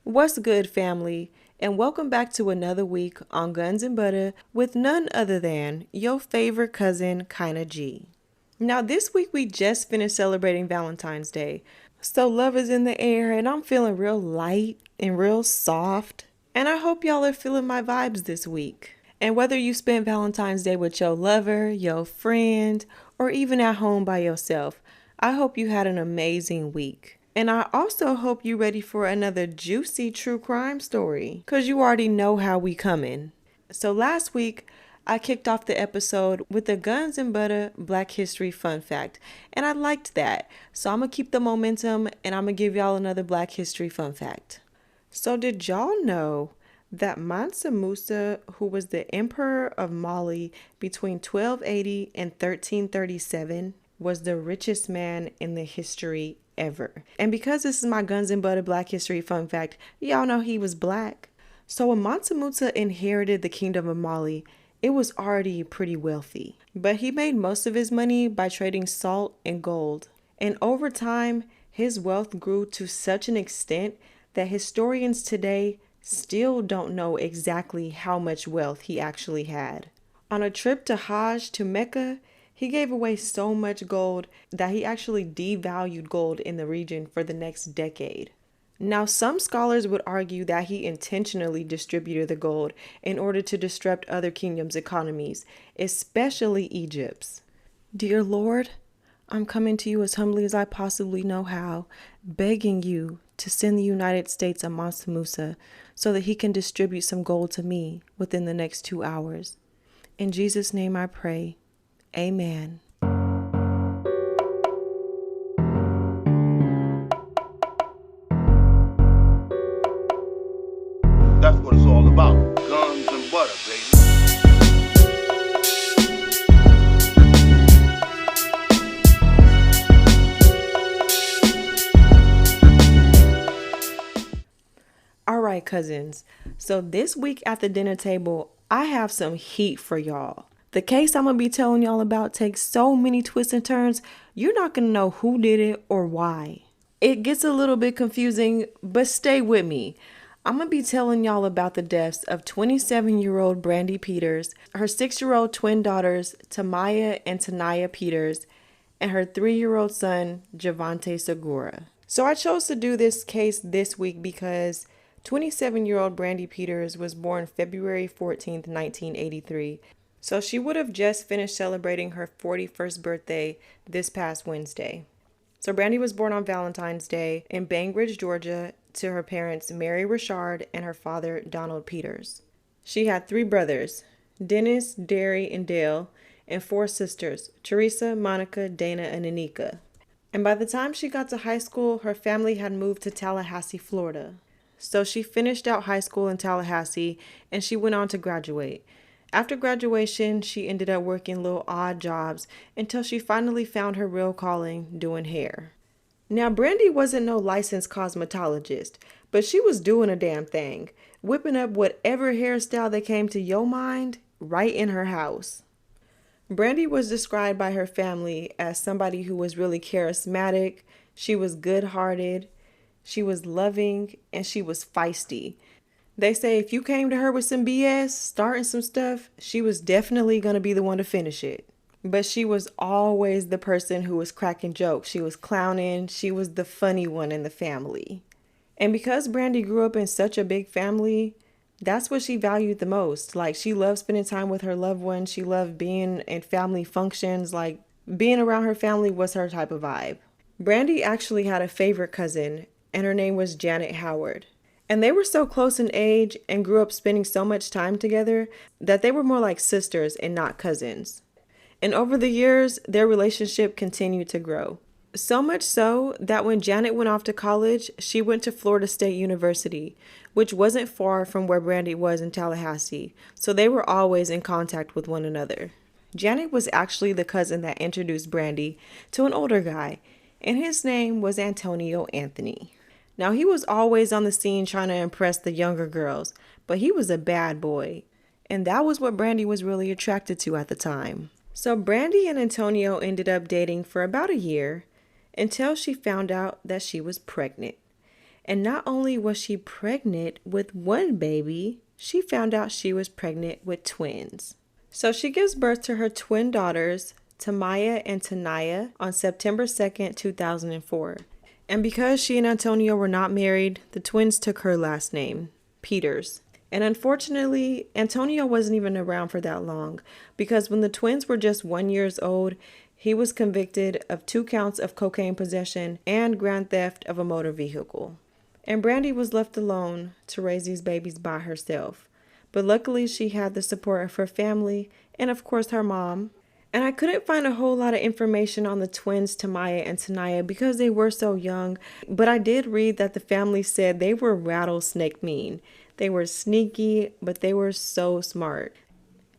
What's good, family? And welcome back to another week on Guns and Butter with none other than your favorite cousin, Kinda G. Now, this week we just finished celebrating Valentine's Day, so love is in the air and I'm feeling real light and real soft. And I hope y'all are feeling my vibes this week. And whether you spent Valentine's Day with your lover, your friend, or even at home by yourself, I hope you had an amazing week. And I also hope you're ready for another juicy true crime story, because you already know how we coming. So last week, I kicked off the episode with the Guns and Butter Black History Fun Fact, and I liked that. So I'm going to keep the momentum, and I'm going to give y'all another Black History Fun Fact. So did y'all know that Mansa Musa, who was the emperor of Mali between 1280 and 1337, was the richest man in the history ever? And because this is my Guns and Butter Black History Fun Fact, y'all know he was black. So when Mansa Musa inherited the kingdom of Mali, it was already pretty wealthy. But he made most of his money by trading salt and gold. And over time, his wealth grew to such an extent that historians today still don't know exactly how much wealth he actually had. On a trip to Hajj to Mecca, he gave away so much gold that he actually devalued gold in the region for the next decade. Now, some scholars would argue that he intentionally distributed the gold in order to disrupt other kingdoms' economies, especially Egypt's. Dear Lord, I'm coming to you as humbly as I possibly know how, begging you to send the United States a Mansa Musa so that he can distribute some gold to me within the next 2 hours. In Jesus' name I pray. Amen. That's what it's all about. Guns and butter, baby. All right, cousins. So this week at the dinner table, I have some heat for y'all. The case I'm going to be telling y'all about takes so many twists and turns, you're not going to know who did it or why. It gets a little bit confusing, but stay with me. I'm going to be telling y'all about the deaths of 27-year-old Brandi Peters, her 6-year-old twin daughters, Tamiyah and Taniyah Peters, and her 3-year-old son, Javonte Segura. So I chose to do this case this week because 27-year-old Brandi Peters was born February 14th, 1983. So she would have just finished celebrating her 41st birthday this past Wednesday. So Brandi was born on Valentine's Day in Bainbridge, Georgia, to her parents Mary Richard and her father Donald Peters. She had 3 brothers, Dennis, Derry, and Dale, and 4 sisters, Teresa, Monica, Dana, and Anika. And by the time she got to high school, her family had moved to Tallahassee, Florida. So she finished out high school in Tallahassee and she went on to graduate. After graduation, she ended up working little odd jobs until she finally found her real calling, doing hair. Now, Brandi wasn't no licensed cosmetologist, but she was doing a damn thing, whipping up whatever hairstyle that came to your mind right in her house. Brandi was described by her family as somebody who was really charismatic, she was good-hearted, she was loving, and she was feisty. They say if you came to her with some BS, starting some stuff, she was definitely going to be the one to finish it. But she was always the person who was cracking jokes. She was clowning. She was the funny one in the family. And because Brandi grew up in such a big family, that's what she valued the most. Like, she loved spending time with her loved ones. She loved being in family functions. Like, being around her family was her type of vibe. Brandi actually had a favorite cousin, and her name was Janet Howard. And they were so close in age and grew up spending so much time together that they were more like sisters and not cousins. And over the years, their relationship continued to grow. So much so that when Janet went off to college, she went to Florida State University, which wasn't far from where Brandi was in Tallahassee. So they were always in contact with one another. Janet was actually the cousin that introduced Brandi to an older guy, and his name was Antonio Anthony. Now, he was always on the scene trying to impress the younger girls, but he was a bad boy. And that was what Brandi was really attracted to at the time. So Brandi and Antonio ended up dating for about a year until she found out that she was pregnant. And not only was she pregnant with one baby, she found out she was pregnant with twins. So she gives birth to her twin daughters, Tamiyah and Taniyah, on September 2nd, 2004. And because she and Antonio were not married, the twins took her last name, Peters. And unfortunately, Antonio wasn't even around for that long, because when the twins were just 1 year old, he was convicted of 2 counts of cocaine possession and grand theft of a motor vehicle. And Brandi was left alone to raise these babies by herself. But luckily, she had the support of her family and, of course, her mom. And I couldn't find a whole lot of information on the twins, Tamiyah and Taniyah, because they were so young. But I did read that the family said they were rattlesnake mean. They were sneaky, but they were so smart.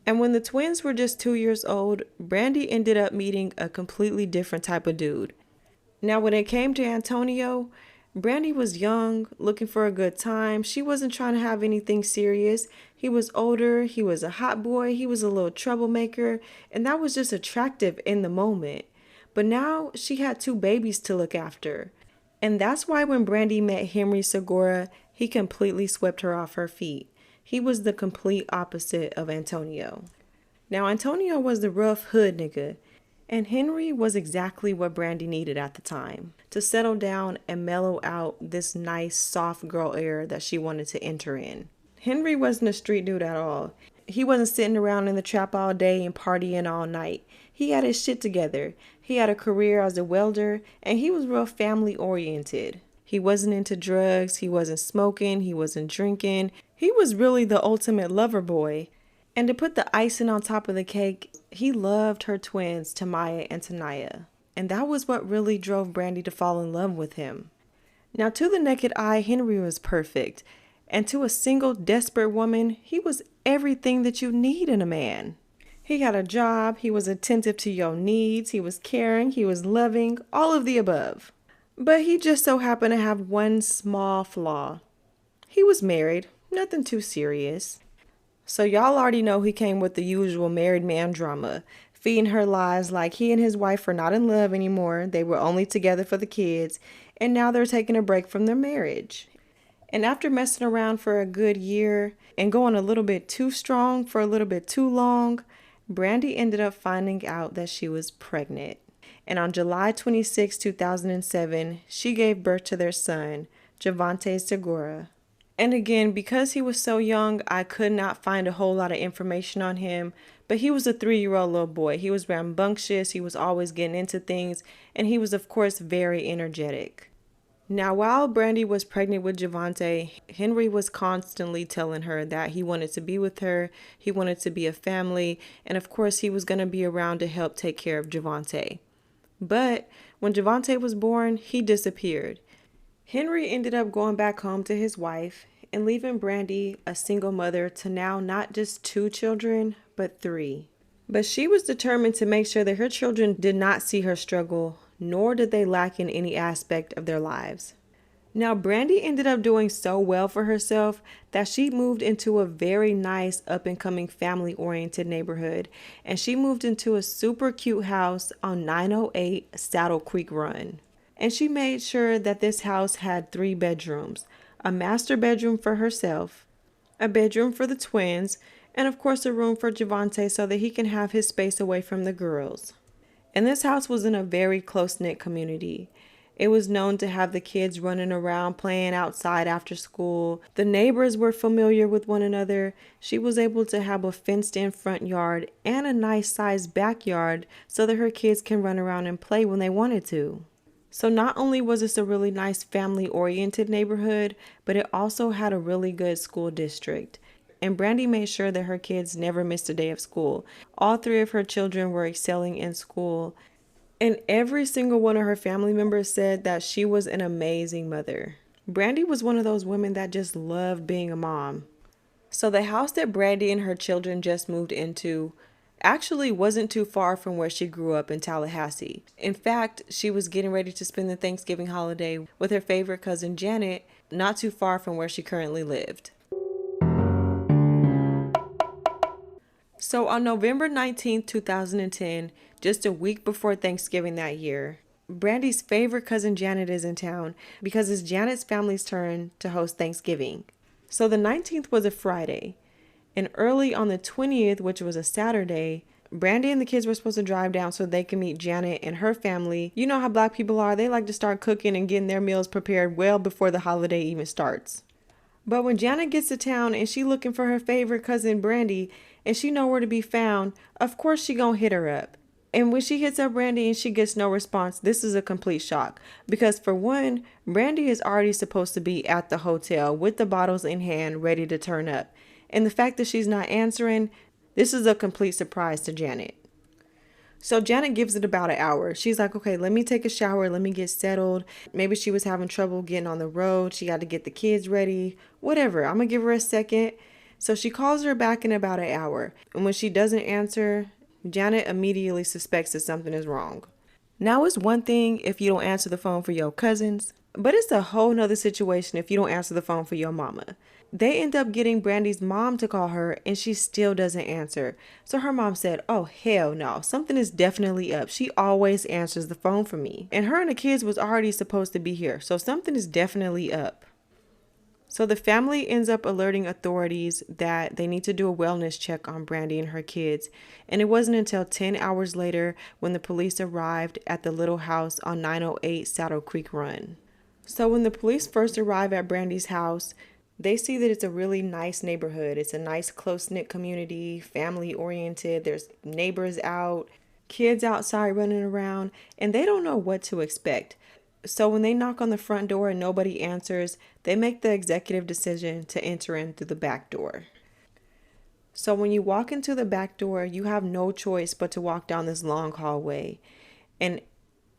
And when the twins were just 2 years old, Brandi ended up meeting a completely different type of dude. Now, when it came to Antonio, Brandi was young, looking for a good time. She wasn't trying to have anything serious. He was older, he was a hot boy, he was a little troublemaker, and that was just attractive in the moment. But now she had 2 babies to look after. And that's why when Brandi met Henry Segura, he completely swept her off her feet. He was the complete opposite of Antonio. Now, Antonio was the rough hood nigga, and Henry was exactly what Brandi needed at the time to settle down and mellow out this nice, soft girl era that she wanted to enter in. Henry wasn't a street dude at all. He wasn't sitting around in the trap all day and partying all night. He had his shit together. He had a career as a welder, and he was real family oriented. He wasn't into drugs, he wasn't smoking, he wasn't drinking. He was really the ultimate lover boy. And to put the icing on top of the cake, he loved her twins, Tamiyah and Taniyah. And that was what really drove Brandi to fall in love with him. Now, to the naked eye, Henry was perfect. And to a single, desperate woman, he was everything that you need in a man. He had a job, he was attentive to your needs, he was caring, he was loving, all of the above. But he just so happened to have one small flaw. He was married, nothing too serious. So y'all already know he came with the usual married man drama, feeding her lies like he and his wife were not in love anymore, they were only together for the kids, and now they're taking a break from their marriage. And after messing around for a good year and going a little bit too strong for a little bit too long, Brandi ended up finding out that she was pregnant. And on July 26, 2007, she gave birth to their son, Javonte Segura. And again, because he was so young, I could not find a whole lot of information on him, but he was a 3-year-old little boy. He was rambunctious, he was always getting into things, and he was, of course, very energetic. Now, while Brandi was pregnant with Javonte, Henry was constantly telling her that he wanted to be with her, he wanted to be a family, and of course, he was going to be around to help take care of Javonte. But when Javonte was born, he disappeared. Henry ended up going back home to his wife and leaving Brandi a single mother to now not just 2 children, but 3. But she was determined to make sure that her children did not see her struggle, nor did they lack in any aspect of their lives. Now, Brandi ended up doing so well for herself that she moved into a very nice up-and-coming family-oriented neighborhood, and she moved into a super cute house on 908 Saddle Creek Run. And she made sure that this house had 3 bedrooms, a master bedroom for herself, a bedroom for the twins, and of course a room for Javonte so that he can have his space away from the girls. And this house was in a very close-knit community. It was known to have the kids running around playing outside after school. The neighbors were familiar with one another. She was able to have a fenced-in front yard and a nice-sized backyard so that her kids can run around and play when they wanted to. So not only was this a really nice family-oriented neighborhood, but it also had a really good school district. And Brandi made sure that her kids never missed a day of school. All 3 of her children were excelling in school. And every single one of her family members said that she was an amazing mother. Brandi was one of those women that just loved being a mom. So the house that Brandi and her children just moved into actually wasn't too far from where she grew up in Tallahassee. In fact, she was getting ready to spend the Thanksgiving holiday with her favorite cousin Janet, not too far from where she currently lived. So on November 19th, 2010, just a week before Thanksgiving that year, Brandi's favorite cousin Janet is in town because it's Janet's family's turn to host Thanksgiving. So the 19th was a Friday, and early on the 20th, which was a Saturday, Brandi and the kids were supposed to drive down so they can meet Janet and her family. You know how black people are. They like to start cooking and getting their meals prepared well before the holiday even starts. But when Janet gets to town and she looking for her favorite cousin Brandi and she nowhere to be found, of course she gonna hit her up. And when she hits up Brandi and she gets no response, this is a complete shock. Because for one, Brandi is already supposed to be at the hotel with the bottles in hand ready to turn up. And the fact that she's not answering, this is a complete surprise to Janet. So Janet gives it about an hour. She's like, okay, let me take a shower. Let me get settled. Maybe she was having trouble getting on the road. She got to get the kids ready. Whatever. I'm going to give her a second. So she calls her back in about an hour. And when she doesn't answer, Janet immediately suspects that something is wrong. Now, it's one thing if you don't answer the phone for your cousins, but it's a whole nother situation if you don't answer the phone for your mama. They end up getting Brandi's mom to call her and she still doesn't answer. So her mom said, oh, hell no, something is definitely up. She always answers the phone for me. And her and the kids was already supposed to be here. So something is definitely up. So the family ends up alerting authorities that they need to do a wellness check on Brandi and her kids. And it wasn't until 10 hours later when the police arrived at the little house on 908 Saddle Creek Run. So when the police first arrive at Brandi's house, they see that it's a really nice neighborhood. It's a nice, close-knit community, family-oriented. There's neighbors out, kids outside running around, and they don't know what to expect. So when they knock on the front door and nobody answers, they make the executive decision to enter in through the back door. So when you walk into the back door, you have no choice but to walk down this long hallway. And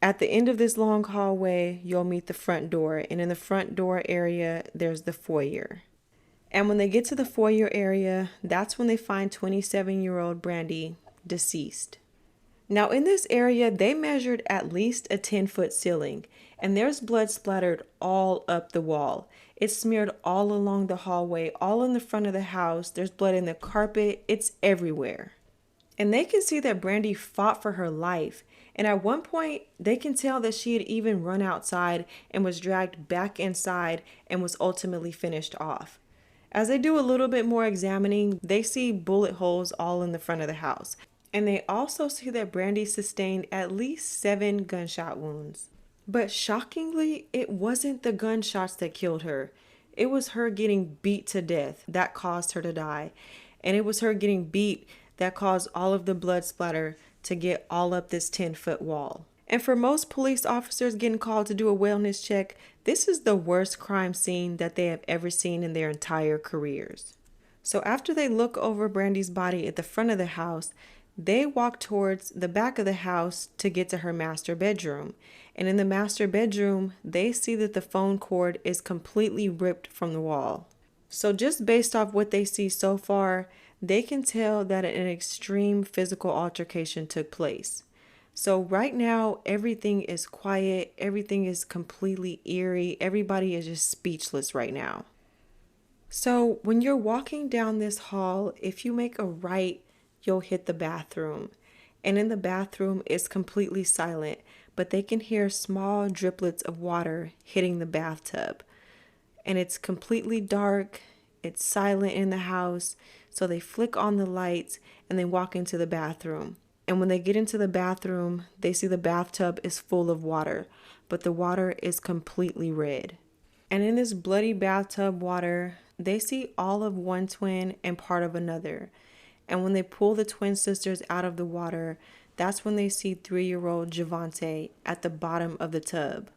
at the end of this long hallway, you'll meet the front door. And in the front door area, there's the foyer. And when they get to the foyer area, that's when they find 27-year-old Brandi deceased. Now in this area, they measured at least a 10-foot ceiling. And there's blood splattered all up the wall. It's smeared all along the hallway, all in the front of the house. There's blood in the carpet. It's everywhere. And they can see that Brandi fought for her life. And at one point, they can tell that she had even run outside and was dragged back inside and was ultimately finished off. As they do a little bit more examining, they see bullet holes all in the front of the house. And they also see that Brandi sustained at least 7 gunshot wounds. But shockingly, it wasn't the gunshots that killed her. It was her getting beat to death that caused her to die. And it was her getting beat that caused all of the blood splatter to get all up this 10-foot wall. And for most police officers getting called to do a wellness check, this is the worst crime scene that they have ever seen in their entire careers. So after they look over Brandi's body at the front of the house, they walk towards the back of the house to get to her master bedroom. And in the master bedroom, they see that the phone cord is completely ripped from the wall. So just based off what they see so far, they can tell that an extreme physical altercation took place. So right now, everything is quiet. Everything is completely eerie. Everybody is just speechless right now. So when you're walking down this hall, if you make a right, you'll hit the bathroom. And in the bathroom, it's completely silent, but they can hear small driplets of water hitting the bathtub. And it's completely dark. It's silent in the house. So they flick on the lights and they walk into the bathroom. And when they get into the bathroom, they see the bathtub is full of water, but the water is completely red. And in this bloody bathtub water, they see all of one twin and part of another. And when they pull the twin sisters out of the water, that's when they see 3-year-old Javonte at the bottom of the tub.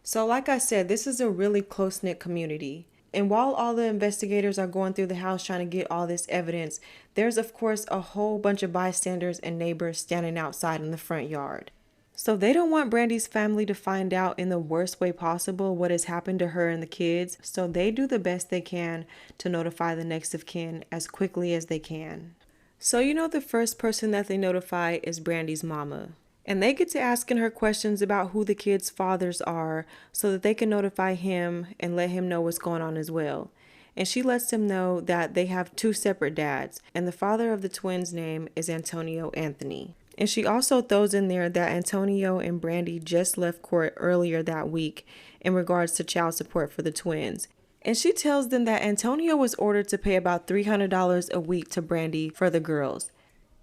So like I said, this is a really close-knit community. And while all the investigators are going through the house trying to get all this evidence, there's of course a whole bunch of bystanders and neighbors standing outside in the front yard. So they don't want Brandi's family to find out in the worst way possible what has happened to her and the kids. So they do the best they can to notify the next of kin as quickly as they can. So the first person that they notify is Brandi's mama. And they get to asking her questions about who the kids' fathers are so that they can notify him and let him know what's going on as well. And she lets them know that they have 2 separate dads, and the father of the twins' name is Antonio Anthony. And she also throws in there that Antonio and Brandi just left court earlier that week in regards to child support for the twins. And she tells them that Antonio was ordered to pay about $300 a week to Brandi for the girls.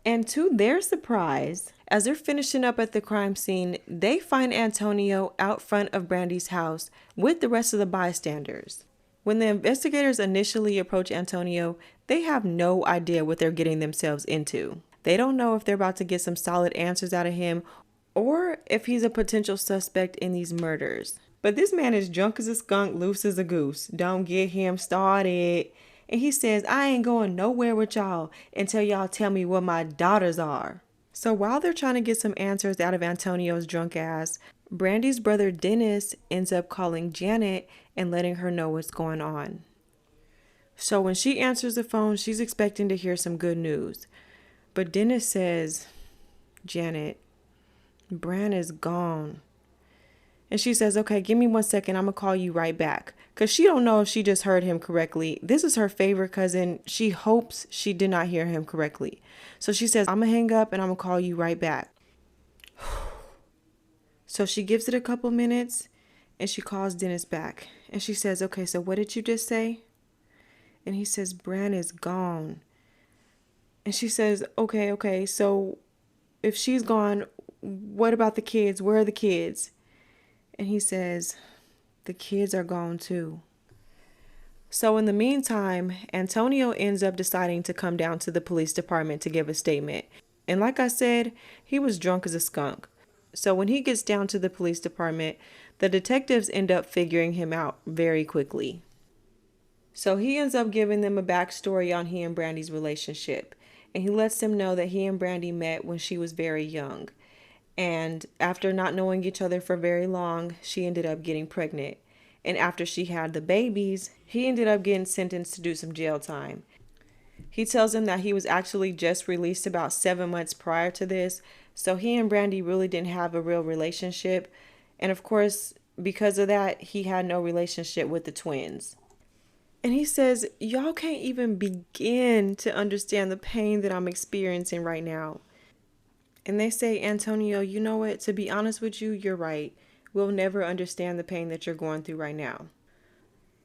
And to their surprise, as they're finishing up at the crime scene, they find Antonio out front of Brandi's house with the rest of the bystanders. When the investigators initially approach Antonio, they have no idea what they're getting themselves into. They don't know if they're about to get some solid answers out of him or if he's a potential suspect in these murders. But this man is drunk as a skunk, loose as a goose. Don't get him started. And he says, I ain't going nowhere with y'all until y'all tell me what my daughters are. So while they're trying to get some answers out of Antonio's drunk ass, Brandi's brother Dennis ends up calling Janet and letting her know what's going on. So when she answers the phone, she's expecting to hear some good news. But Dennis says, Janet, Bran is gone. And she says, okay, give me 1 second. I'm going to call you right back. Because she don't know if she just heard him correctly. This is her favorite cousin. She hopes she did not hear him correctly. So she says, I'm going to hang up and I'm going to call you right back. So she gives it a couple minutes and she calls Dennis back. And she says, okay, so what did you just say? And he says, Bran is gone. And she says, okay, so if she's gone, what about the kids? Where are the kids? And he says, the kids are gone too. So in the meantime, Antonio ends up deciding to come down to the police department to give a statement. And like I said, he was drunk as a skunk. So when he gets down to the police department, the detectives end up figuring him out very quickly. So he ends up giving them a backstory on he and Brandi's relationship. And he lets them know that he and Brandi met when she was very young. And after not knowing each other for very long, she ended up getting pregnant. And after she had the babies, he ended up getting sentenced to do some jail time. He tells them that he was actually just released about 7 months prior to this. So he and Brandi really didn't have a real relationship. And of course, because of that, he had no relationship with the twins. And he says, y'all can't even begin to understand the pain that I'm experiencing right now. And they say, Antonio, you know what? To be honest with you, you're right. We'll never understand the pain that you're going through right now.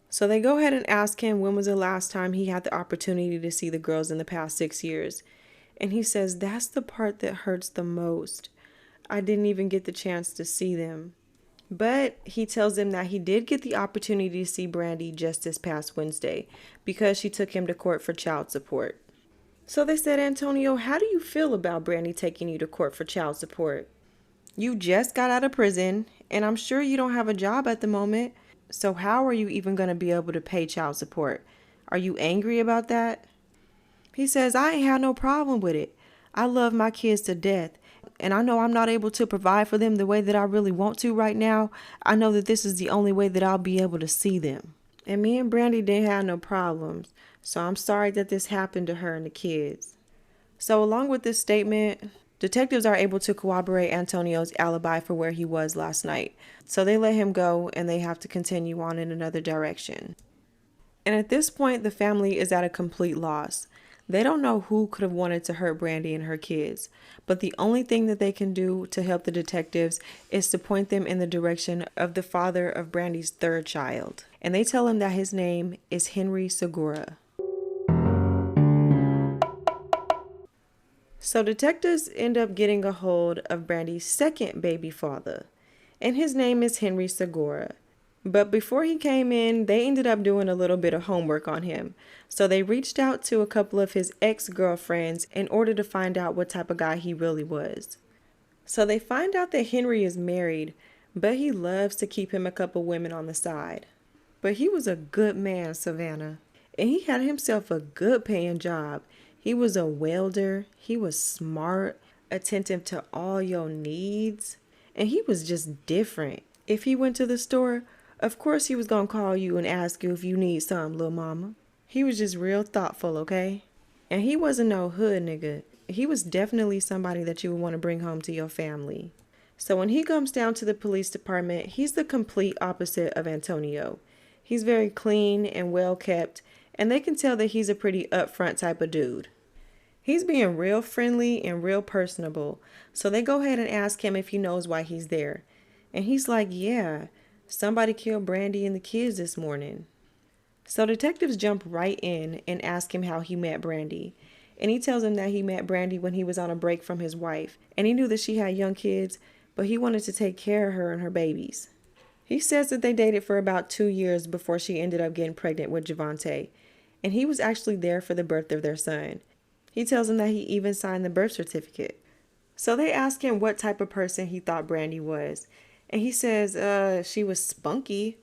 So they go ahead and ask him when was the last time he had the opportunity to see the girls in the past 6 years. And he says, that's the part that hurts the most. I didn't even get the chance to see them. But he tells them that he did get the opportunity to see Brandi just this past Wednesday because she took him to court for child support. So they said, Antonio, how do you feel about Brandi taking you to court for child support? You just got out of prison, and I'm sure you don't have a job at the moment. So how are you even going to be able to pay child support? Are you angry about that? He says, I ain't had no problem with it. I love my kids to death. And I know I'm not able to provide for them the way that I really want to right now. I know that this is the only way that I'll be able to see them. And me and Brandi didn't have no problems. So I'm sorry that this happened to her and the kids. So along with this statement, detectives are able to corroborate Antonio's alibi for where he was last night. So they let him go and they have to continue on in another direction. And at this point, the family is at a complete loss. They don't know who could have wanted to hurt Brandi and her kids, but the only thing that they can do to help the detectives is to point them in the direction of the father of Brandi's third child. And they tell him that his name is Henry Segura. So detectives end up getting a hold of Brandi's second baby father, and his name is Henry Segura. But before he came in, they ended up doing a little bit of homework on him. So they reached out to a couple of his ex-girlfriends in order to find out what type of guy he really was. So they find out that Henry is married, but he loves to keep him a couple women on the side. But he was a good man, Savannah, and he had himself a good paying job. He was a welder, he was smart, attentive to all your needs, and he was just different. If he went to the store, of course he was gonna call you and ask you if you need something, little mama. He was just real thoughtful, okay? And he wasn't no hood nigga. He was definitely somebody that you would want to bring home to your family. So when he comes down to the police department, he's the complete opposite of Antonio. He's very clean and well kept, and they can tell that he's a pretty upfront type of dude. He's being real friendly and real personable. So they go ahead and ask him if he knows why he's there. And he's like, yeah, somebody killed Brandi and the kids this morning. So detectives jump right in and ask him how he met Brandi. And he tells them that he met Brandi when he was on a break from his wife. And he knew that she had young kids, but he wanted to take care of her and her babies. He says that they dated for about 2 years before she ended up getting pregnant with Javonte. And he was actually there for the birth of their son. He tells them that he even signed the birth certificate. So they ask him what type of person he thought Brandi was. And he says, she was spunky.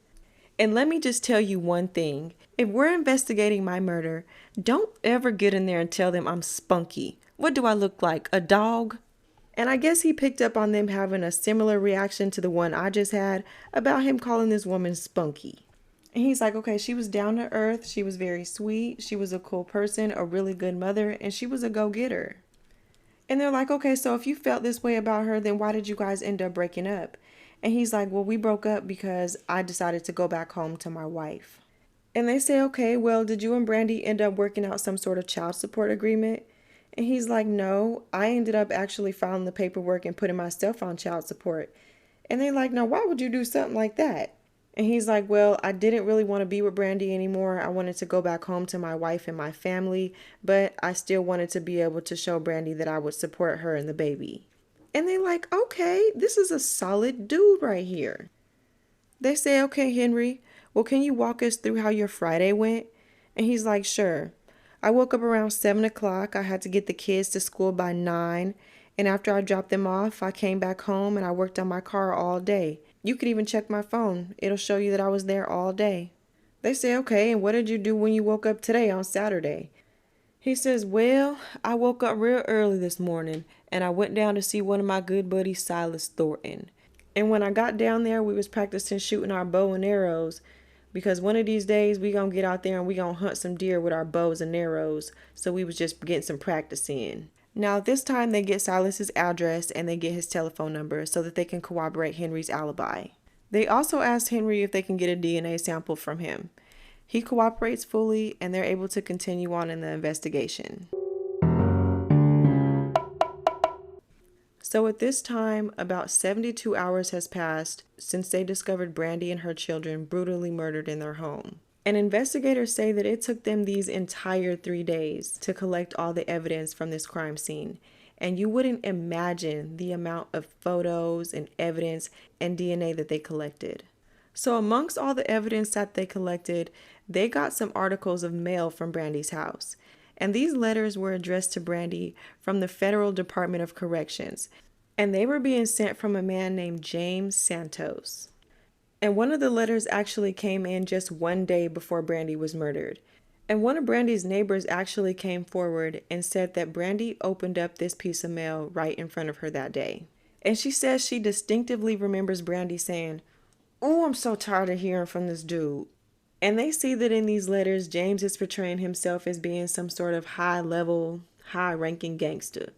And let me just tell you one thing. If we're investigating my murder, don't ever get in there and tell them I'm spunky. What do I look like, a dog? And I guess he picked up on them having a similar reaction to the one I just had about him calling this woman spunky. And he's like, okay, she was down to earth. She was very sweet. She was a cool person, a really good mother, and she was a go-getter. And they're like, okay, so if you felt this way about her, then why did you guys end up breaking up? And he's like, well, we broke up because I decided to go back home to my wife. And they say, okay, well, did you and Brandi end up working out some sort of child support agreement? And he's like, no, I ended up actually filing the paperwork and putting myself on child support. And they're like, now, why would you do something like that? And he's like, well, I didn't really want to be with Brandi anymore. I wanted to go back home to my wife and my family, but I still wanted to be able to show Brandi that I would support her and the baby. And they're like, okay, this is a solid dude right here. They say, okay, Henry, well, can you walk us through how your Friday went? And he's like, sure. I woke up around 7 o'clock. I had to get the kids to school by 9. And after I dropped them off, I came back home and I worked on my car all day. You could even check my phone. It'll show you that I was there all day. They say, okay, and what did you do when you woke up today on Saturday? He says, well, I woke up real early this morning and I went down to see one of my good buddies, Silas Thornton. And when I got down there, we was practicing shooting our bow and arrows because one of these days we gonna get out there and we gonna hunt some deer with our bows and arrows. So we was just getting some practice in. Now this time they get Silas's address and they get his telephone number so that they can corroborate Henry's alibi. They also ask Henry if they can get a DNA sample from him. He cooperates fully and they're able to continue on in the investigation. So at this time, about 72 hours has passed since they discovered Brandi and her children brutally murdered in their home. And investigators say that it took them these entire 3 days to collect all the evidence from this crime scene. And you wouldn't imagine the amount of photos and evidence and DNA that they collected. So amongst all the evidence that they collected, they got some articles of mail from Brandi's house. And these letters were addressed to Brandi from the Federal Department of Corrections. And they were being sent from a man named James Santos. And one of the letters actually came in just 1 day before Brandi was murdered. And one of Brandi's neighbors actually came forward and said that Brandi opened up this piece of mail right in front of her that day. And she says she distinctively remembers Brandi saying, "Oh, I'm so tired of hearing from this dude." And they see that in these letters, James is portraying himself as being some sort of high-level, high-ranking gangster.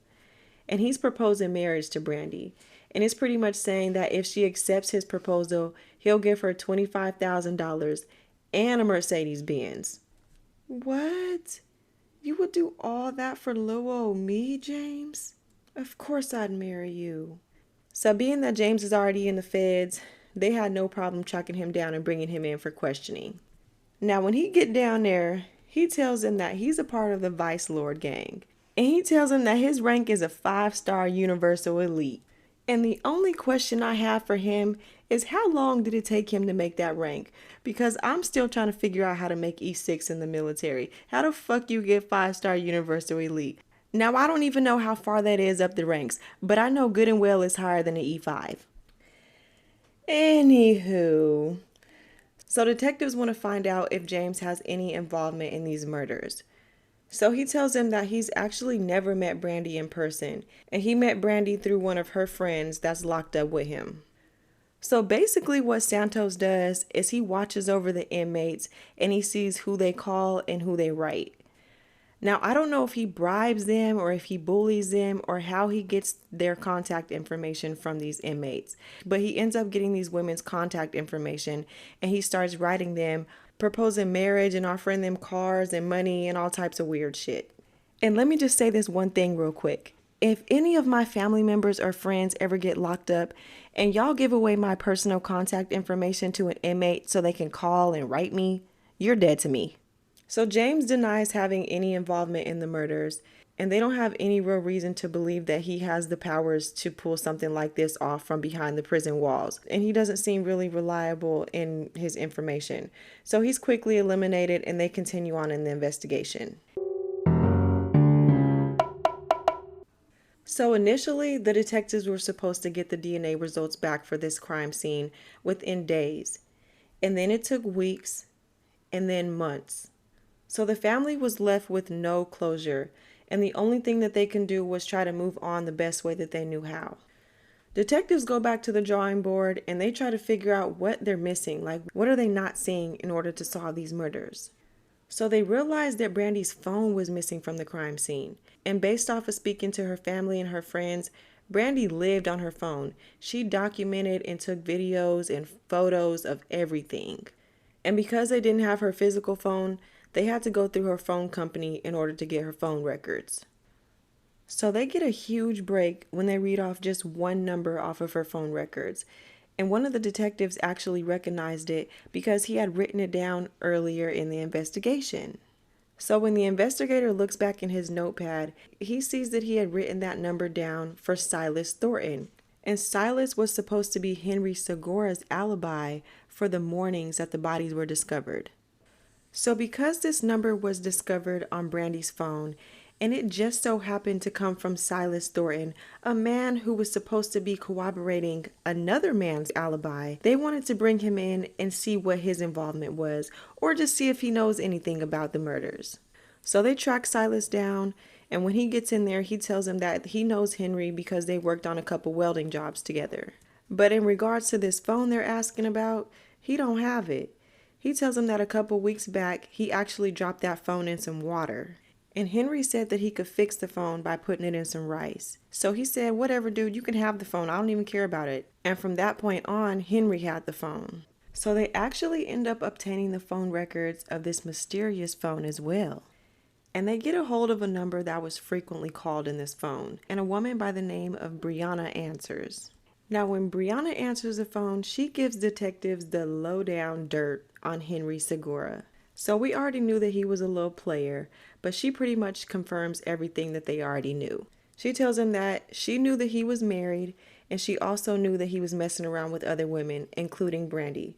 And he's proposing marriage to Brandi. And it's pretty much saying that if she accepts his proposal, he'll give her $25,000 and a Mercedes-Benz. What? You would do all that for little old me, James? Of course I'd marry you. So being that James is already in the feds, they had no problem tracking him down and bringing him in for questioning. Now, when he get down there, he tells them that he's a part of the Vice Lord gang. And he tells them that his rank is a 5-star Universal Elite. And the only question I have for him is how long did it take him to make that rank? Because I'm still trying to figure out how to make E6 in the military. How the fuck you get 5-star Universal Elite? Now, I don't even know how far that is up the ranks, but I know good and well it's higher than an E5. Anywho, so detectives want to find out if James has any involvement in these murders. So he tells them that he's actually never met Brandi in person, and he met Brandi through one of her friends that's locked up with him. So basically what Santos does is he watches over the inmates and he sees who they call and who they write. Now, I don't know if he bribes them or if he bullies them or how he gets their contact information from these inmates, but he ends up getting these women's contact information and he starts writing them, proposing marriage and offering them cars and money and all types of weird shit. And let me just say this one thing real quick. If any of my family members or friends ever get locked up and y'all give away my personal contact information to an inmate so they can call and write me, you're dead to me. So James denies having any involvement in the murders, and they don't have any real reason to believe that he has the powers to pull something like this off from behind the prison walls. And he doesn't seem really reliable in his information. So he's quickly eliminated and they continue on in the investigation. So initially, the detectives were supposed to get the DNA results back for this crime scene within days. And then it took weeks and then months. So the family was left with no closure, and the only thing that they can do was try to move on the best way that they knew how. Detectives go back to the drawing board and they try to figure out what they're missing, like what are they not seeing in order to solve these murders. So they realized that Brandi's phone was missing from the crime scene. And based off of speaking to her family and her friends, Brandi lived on her phone. She documented and took videos and photos of everything. And because they didn't have her physical phone, they had to go through her phone company in order to get her phone records. So they get a huge break when they read off just one number off of her phone records. And one of the detectives actually recognized it because he had written it down earlier in the investigation. So when the investigator looks back in his notepad, he sees that he had written that number down for Silas Thornton. And Silas was supposed to be Henry Segura's alibi for the mornings that the bodies were discovered. So because this number was discovered on Brandi's phone, and it just so happened to come from Silas Thornton, a man who was supposed to be corroborating another man's alibi, they wanted to bring him in and see what his involvement was, or just see if he knows anything about the murders. So they track Silas down, and when he gets in there, he tells them that he knows Henry because they worked on a couple welding jobs together. But in regards to this phone they're asking about, he don't have it. He tells them that a couple weeks back, he actually dropped that phone in some water. And Henry said that he could fix the phone by putting it in some rice. So he said, whatever, dude, you can have the phone. I don't even care about it. And from that point on, Henry had the phone. So they actually end up obtaining the phone records of this mysterious phone as well. And they get a hold of a number that was frequently called in this phone. And a woman by the name of Brianna answers. Now, when Brianna answers the phone, she gives detectives the lowdown dirt on Henry Segura. So we already knew that he was a little player, but she pretty much confirms everything that they already knew. She tells him that she knew that he was married, and she also knew that he was messing around with other women, including Brandi.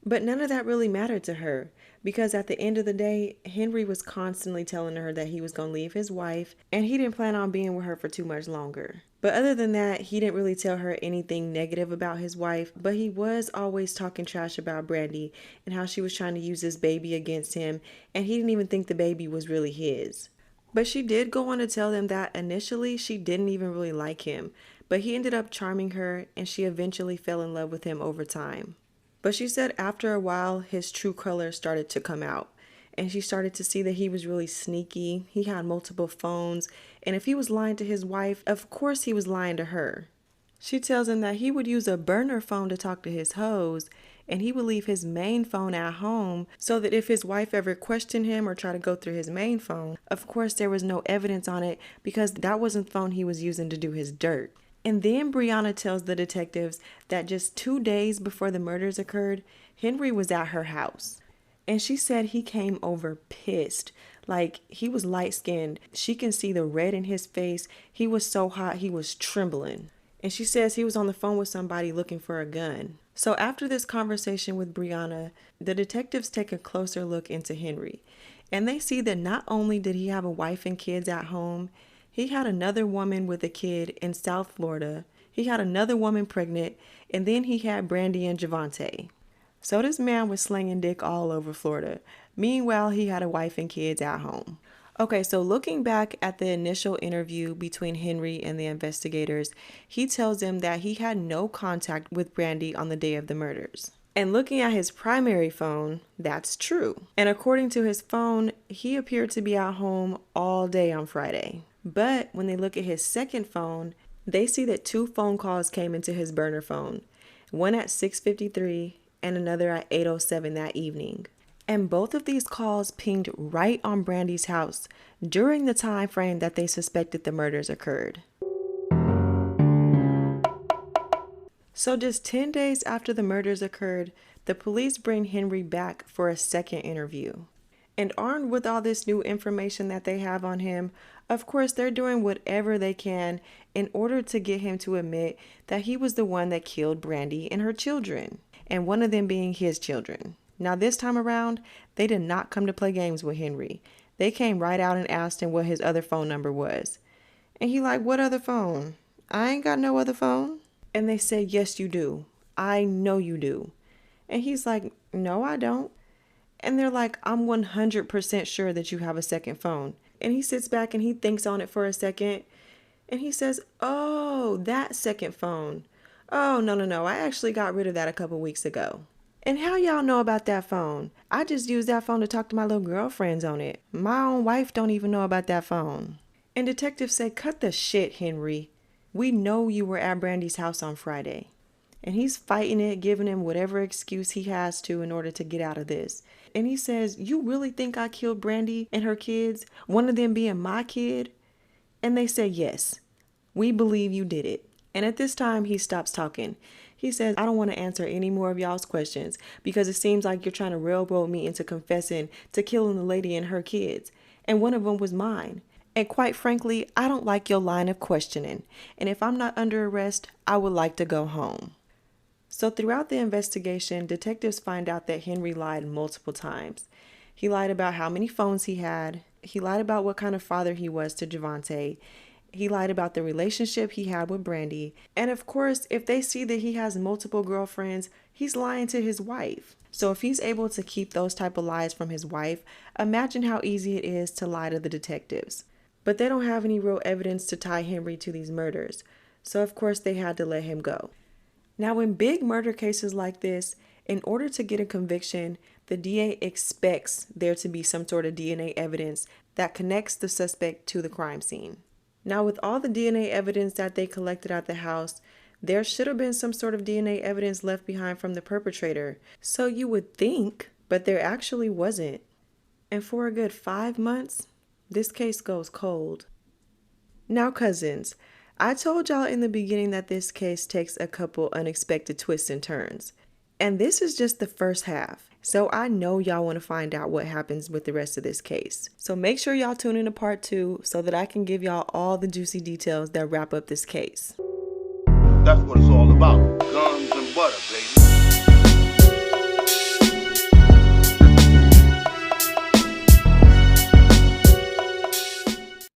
But none of that really mattered to her, because at the end of the day, Henry was constantly telling her that he was going to leave his wife, and he didn't plan on being with her for too much longer. But other than that, he didn't really tell her anything negative about his wife, but he was always talking trash about Brandi and how she was trying to use this baby against him, and he didn't even think the baby was really his. But she did go on to tell them that initially she didn't even really like him, but he ended up charming her, and she eventually fell in love with him over time. But she said after a while, his true color started to come out. And she started to see that he was really sneaky. He had multiple phones. And if he was lying to his wife, of course he was lying to her. She tells him that he would use a burner phone to talk to his hoes. And he would leave his main phone at home so that if his wife ever questioned him or tried to go through his main phone, of course there was no evidence on it because that wasn't the phone he was using to do his dirt. And then Brianna tells the detectives that just 2 days before the murders occurred, Henry was at her house. And she said he came over pissed. Like, he was light-skinned. She can see the red in his face. He was so hot, he was trembling. And she says he was on the phone with somebody looking for a gun. So after this conversation with Brianna, the detectives take a closer look into Henry. And they see that not only did he have a wife and kids at home, he had another woman with a kid in South Florida. He had another woman pregnant. And then he had Brandi and Javonte. So this man was slinging dick all over Florida. Meanwhile, he had a wife and kids at home. Okay, so looking back at the initial interview between Henry and the investigators, he tells them that he had no contact with Brandi on the day of the murders. And looking at his primary phone, that's true. And according to his phone, he appeared to be at home all day on Friday. But when they look at his second phone, they see that 2 phone calls came into his burner phone. One at 6:53 and another at 8:07 that evening. And both of these calls pinged right on Brandi's house during the time frame that they suspected the murders occurred. So just 10 days after the murders occurred, the police bring Henry back for a second interview. And armed with all this new information that they have on him, of course they're doing whatever they can in order to get him to admit that he was the one that killed Brandi and her children, and one of them being his children. Now this time around, they did not come to play games with Henry. They came right out and asked him what his other phone number was. And he like, what other phone? I ain't got no other phone. And they say, yes, you do. I know you do. And he's like, no, I don't. And they're like, I'm 100% sure that you have a second phone. And he sits back and he thinks on it for a second. And he says, oh, that second phone. Oh, no. I actually got rid of that a couple weeks ago. And how y'all know about that phone? I just used that phone to talk to my little girlfriends on it. My own wife don't even know about that phone. And detectives say, cut the shit, Henry. We know you were at Brandi's house on Friday. And he's fighting it, giving him whatever excuse he has to in order to get out of this. And he says, you really think I killed Brandi and her kids? One of them being my kid? And they say, yes, we believe you did it. And at this time, he stops talking. He says, I don't want to answer any more of y'all's questions because it seems like you're trying to railroad me into confessing to killing the lady and her kids. And one of them was mine. And quite frankly, I don't like your line of questioning. And if I'm not under arrest, I would like to go home. So throughout the investigation, detectives find out that Henry lied multiple times. He lied about how many phones he had. He lied about what kind of father he was to Javonte. He lied about the relationship he had with Brandi. And of course, if they see that he has multiple girlfriends, he's lying to his wife. So if he's able to keep those type of lies from his wife, imagine how easy it is to lie to the detectives. But they don't have any real evidence to tie Henry to these murders. So of course they had to let him go. Now in big murder cases like this, in order to get a conviction, the DA expects there to be some sort of DNA evidence that connects the suspect to the crime scene. Now with all the DNA evidence that they collected at the house, there should have been some sort of DNA evidence left behind from the perpetrator. So you would think, but there actually wasn't. And for a good 5 months, this case goes cold. Now, cousins, I told y'all in the beginning that this case takes a couple unexpected twists and turns. And this is just the first half. So I know y'all want to find out what happens with the rest of this case. So make sure y'all tune in to part 2 so that I can give y'all all the juicy details that wrap up this case. That's what it's all about. Guns and butter, baby.